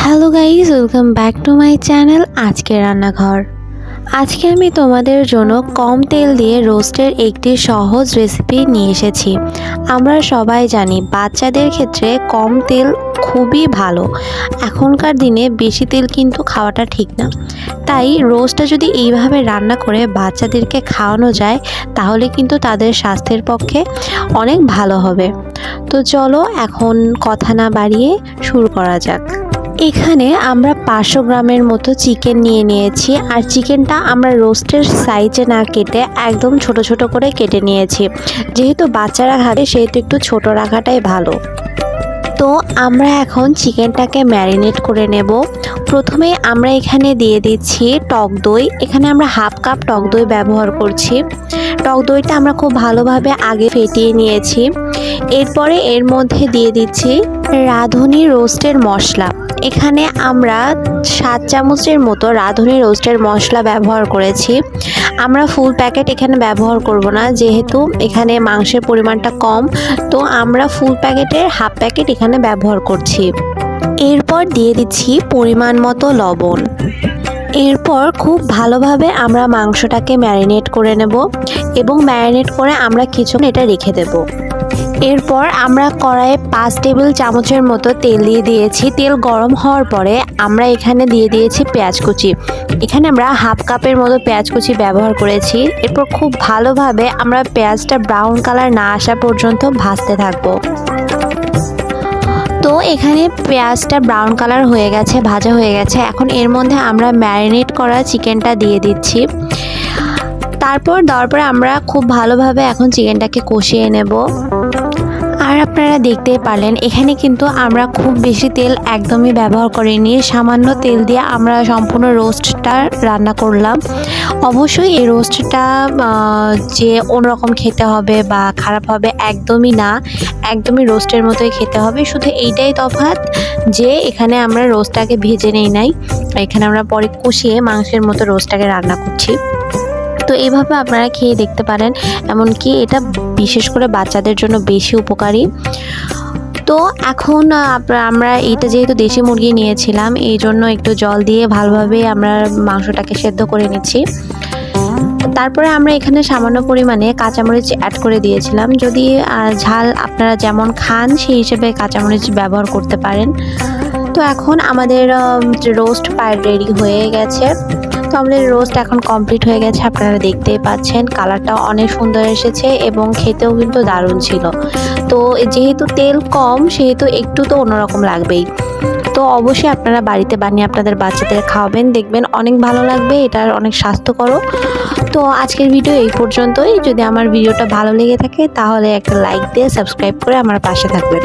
Hello guys, welcome back to my channel আজকে রান্নাঘর। আজকে আমি তোমাদের জন্য কম তেল দিয়ে রোস্টের একটি সহজ রেসিপি নিয়ে এসেছি। আমরা সবাই জানি বাচ্চাদের ক্ষেত্রে কম তেল খুবই ভালো। এখনকার দিনে বেশি তেল কিন্তু খাওয়াটা ঠিক না, তাই রোস্টটা যদি এইভাবে রান্না করে বাচ্চাদেরকে খাওয়ানো যায় তাহলে কিন্তু তাদের স্বাস্থ্যের পক্ষে অনেক ভালো হবে। তো চলো এখন কথা না বাড়িয়ে শুরু করা যাক। এখানে আমরা 500 গ্রামের মতো চিকেন নিয়ে নিয়েছি, আর চিকেনটা আমরা রোস্টের সাইজে না কেটে একদম ছোট ছোট করে কেটে নিয়েছি। যেহেতু বাচ্চারা খাবে সেহেতু একটু ছোট রাখাটাই ভালো। তো আমরা এখন চিকেনটাকে ম্যারিনেট করে নেব। প্রথমে আমরা এখানে দিয়ে দিচ্ছি টক দই। এখানে আমরা হাফ কাপ টক দই ব্যবহার করছি। টক দইটা আমরা খুব ভালোভাবে আগে ফেটিয়ে নিয়েছি। এরপরে এর মধ্যে দিয়ে দিচ্ছি রাঁধুনি রোস্টের মশলা। এখানে আমরা 7 চামচের মতো রাঁধুনি রোস্টের মশলা ব্যবহার করেছি। আমরা ফুল প্যাকেট এখানে ব্যবহার করব না, যেহেতু এখানে মাংসের পরিমাণটা কম, তো আমরা ফুল প্যাকেটের হাফ প্যাকেট এখানে ব্যবহার করছি। এরপর দিয়ে দিচ্ছি পরিমাণ মতো লবণ। এরপর খুব ভালোভাবে আমরা মাংসটাকে ম্যারিনেট করে নেব এবং ম্যারিনেট করে আমরা কিছুক্ষণ এটা রেখে দেব। এরপর আমরা কড়াইয়ে 5 টেবিল চামচের মতো তেল দিয়ে দিয়েছি। তেল গরম হওয়ার পরে আমরা এখানে দিয়ে দিয়েছি পেঁয়াজ কুচি। এখানে আমরা হাফ কাপের মতো পেঁয়াজ কুচি ব্যবহার করেছি। এরপর খুব ভালোভাবে আমরা পেঁয়াজটা ব্রাউন কালার না আসা পর্যন্ত ভাজতে থাকবো। তো এখানে পেঁয়াজটা ব্রাউন কালার হয়ে গেছে, ভাজা হয়ে গেছে। এখন এর মধ্যে আমরা ম্যারিনেট করা চিকেনটা দিয়ে দিচ্ছি। তারপর দেওয়ার পরে আমরা খুব ভালোভাবে এখন চিকেনটাকে কষিয়ে নেব। আর আপনারা দেখতেই পারলেন এখানে কিন্তু আমরা খুব বেশি তেল একদমই ব্যবহার করিনি। সামান্য তেল দিয়ে আমরা সম্পূর্ণ রোস্টটা রান্না করলাম। অবশ্যই এই রোস্টটা যে অন্যরকম খেতে হবে বা খারাপ হবে একদমই না, একদমই রোস্টের মতোই খেতে হবে। শুধু এইটাই তফাৎ যে এখানে আমরা রোস্টটাকে ভেজে নেই নাই, এখানে আমরা পরে কষিয়ে মাংসের মতো রোস্টটাকে রান্না করছি। তো এইভাবে আপনারা খেয়ে দেখতে পারেন, এমনকি এটা বিশেষ করে বাচ্চাদের জন্য বেশি উপকারী। তো এখন আমরা এইটা যেহেতু দেশি মুরগি নিয়েছিলাম, এই জন্য একটু জল দিয়ে ভালোভাবে আমরা মাংসটাকে সেদ্ধ করে নিচ্ছি। তারপরে আমরা এখানে সামান্য পরিমাণে কাঁচামরিচ অ্যাড করে দিয়েছিলাম। যদি ঝাল আপনারা যেমন খান সেই হিসেবে কাঁচামরিচ ব্যবহার করতে পারেন। তো এখন আমাদের রোস্ট প্রায় রেডি হয়ে গেছে। তো আমাদের রোস্ট এখন কমপ্লিট হয়ে গেছে, আপনারা দেখতেই পাচ্ছেন কালারটাও অনেক সুন্দর এসেছে এবং খেতেও কিন্তু দারুণ ছিল। তো যেহেতু তেল কম সেহেতু একটু তো অন্যরকম লাগবেই। তো অবশ্যই আপনারা বাড়িতে বানিয়ে আপনাদের বাচ্চাদের খাওয়াবেন, দেখবেন অনেক ভালো লাগবে, এটার অনেক স্বাস্থ্যকরও। তো আজকের ভিডিও এই পর্যন্তই। যদি আমার ভিডিওটা ভালো লেগে থাকে তাহলে একটা লাইক দিয়ে সাবস্ক্রাইব করে আমার পাশে থাকবেন।